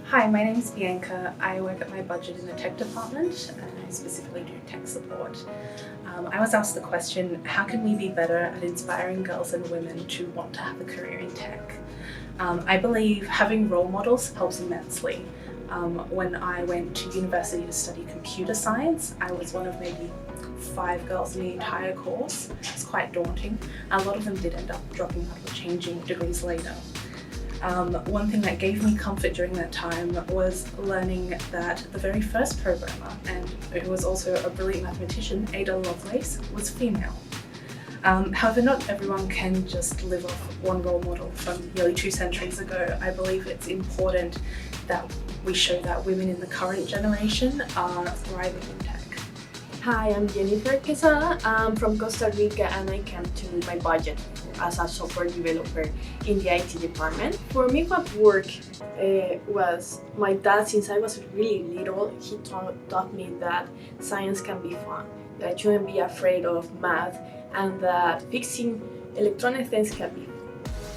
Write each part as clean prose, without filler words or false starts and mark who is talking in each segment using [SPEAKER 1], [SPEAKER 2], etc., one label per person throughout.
[SPEAKER 1] Hi, my name is Bianca. I work at MyBudget in the tech department and I specifically do tech support. I was asked the question, how can we be better at inspiring girls and women to want to have a career in tech? I believe having role models helps immensely. When I went to university to study computer science, I was one of maybe 5 girls in the entire course. It's quite daunting. A lot of them did end up dropping out or changing degrees later. One thing that gave me comfort during that time was learning that the very first programmer, and who was also a brilliant mathematician, Ada Lovelace, was female. However, not everyone can just live off one role model from nearly 2 centuries ago. I believe it's important that we show that women in the current generation are thriving in tech.
[SPEAKER 2] Hi, I'm Jennifer Quesada. I'm from Costa Rica and I came to MyBudget as a software developer in the IT department. For me, what worked was my dad. Since I was really little, he taught me that science can be fun, that I shouldn't be afraid of math, and that fixing electronic things can be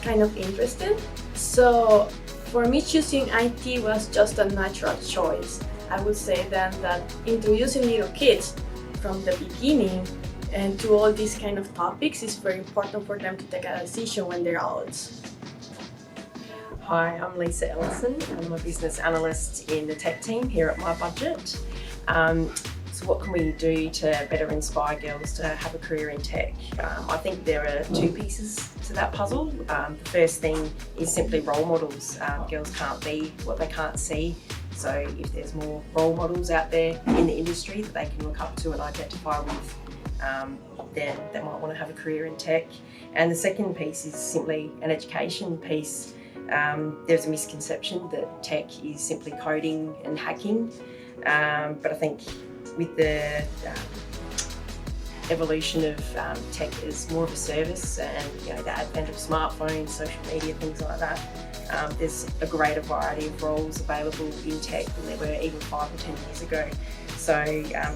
[SPEAKER 2] kind of interesting. So for me, choosing IT was just a natural choice. I would say then that introducing little kids from the beginning and to all these kind of topics is very important for them to take a decision when they're adults.
[SPEAKER 3] Hi, I'm Lisa Ellison. I'm a business analyst in the tech team here at MyBudget. So what can we do to better inspire girls to have a career in tech? I think there are 2 pieces to that puzzle. The first thing is simply role models. Girls can't be what they can't see. So if there's more role models out there in the industry that they can look up to and identify with, then they might want to have a career in tech. And the second piece is simply an education piece. There's a misconception that tech is simply coding and hacking, but I think with the evolution of tech as more of a service and the advent of smartphones, social media, things like that, there's a greater variety of roles available in tech than there were even 5 or 10 years ago. So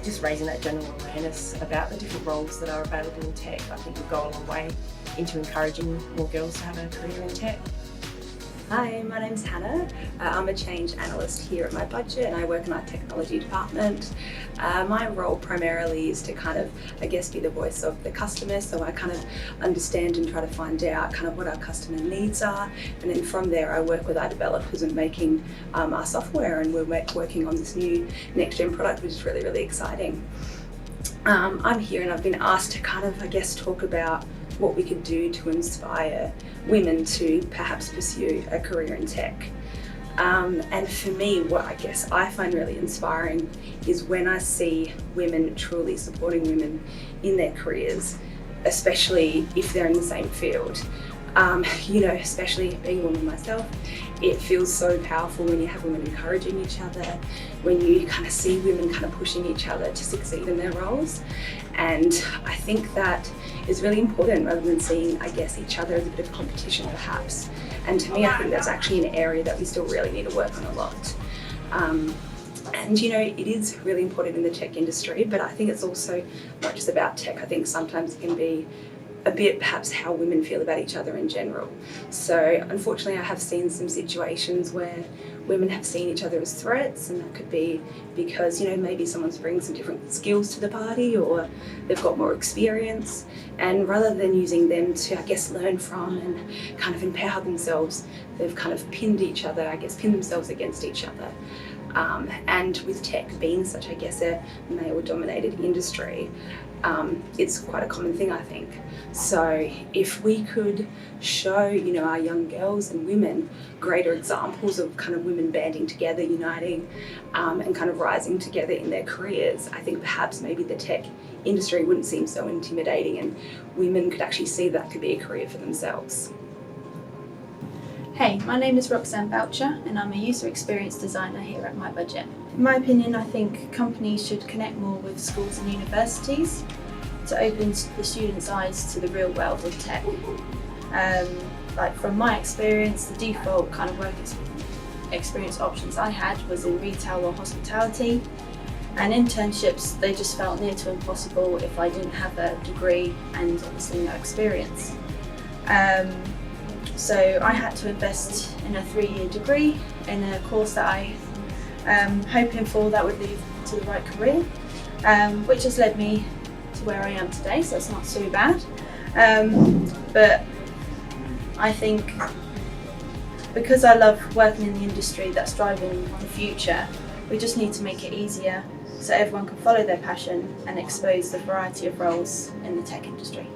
[SPEAKER 3] just raising that general awareness about the different roles that are available in tech, I think will go a long way into encouraging more girls to have a career in tech.
[SPEAKER 4] Hi, my name's Hannah. I'm a change analyst here at MyBudget and I work in our technology department. My role primarily is to be the voice of the customer, so I understand and try to find out what our customer needs are, and then from there I work with our developers in making our software, and we're working on this new next-gen product, which is really, really exciting. I'm here and I've been asked to talk about what we could do to inspire women to perhaps pursue a career in tech. And for me, what I find really inspiring is when I see women truly supporting women in their careers, especially if they're in the same field. Especially being a woman myself, it feels so powerful when you have women encouraging each other, when you see women pushing each other to succeed in their roles. And I think that is really important rather than seeing, each other as a bit of competition perhaps. And to me, I think that's actually an area that we still really need to work on a lot. And it is really important in the tech industry, but I think it's also not just about tech. I think sometimes it can be a bit perhaps how women feel about each other in general. So unfortunately I have seen some situations where women have seen each other as threats, and that could be because maybe someone's bringing some different skills to the party or they've got more experience, and rather than using them to learn from and empower themselves, they've pinned each other, pinned themselves against each other. And with tech being such a male-dominated industry, it's quite a common thing, I think. So if we could show, our young girls and women greater examples of women banding together, uniting, and rising together in their careers, I think perhaps maybe the tech industry wouldn't seem so intimidating and women could actually see that could be a career for themselves.
[SPEAKER 5] Hey, my name is Roxanne and I'm a user experience designer here at MyBudget. In my opinion, I think companies should connect more with schools and universities to open the students' eyes to the real world of tech. From my experience, the default work experience options I had was in retail or hospitality, and internships, they just felt near to impossible if I didn't have a degree and obviously no experience. So I had to invest in a 3-year degree in a course that I hoping for that would lead to the right career, which has led me to where I am today, so it's not so bad. But I think because I love working in the industry that's driving the future, we just need to make it easier so everyone can follow their passion and expose the variety of roles in the tech industry.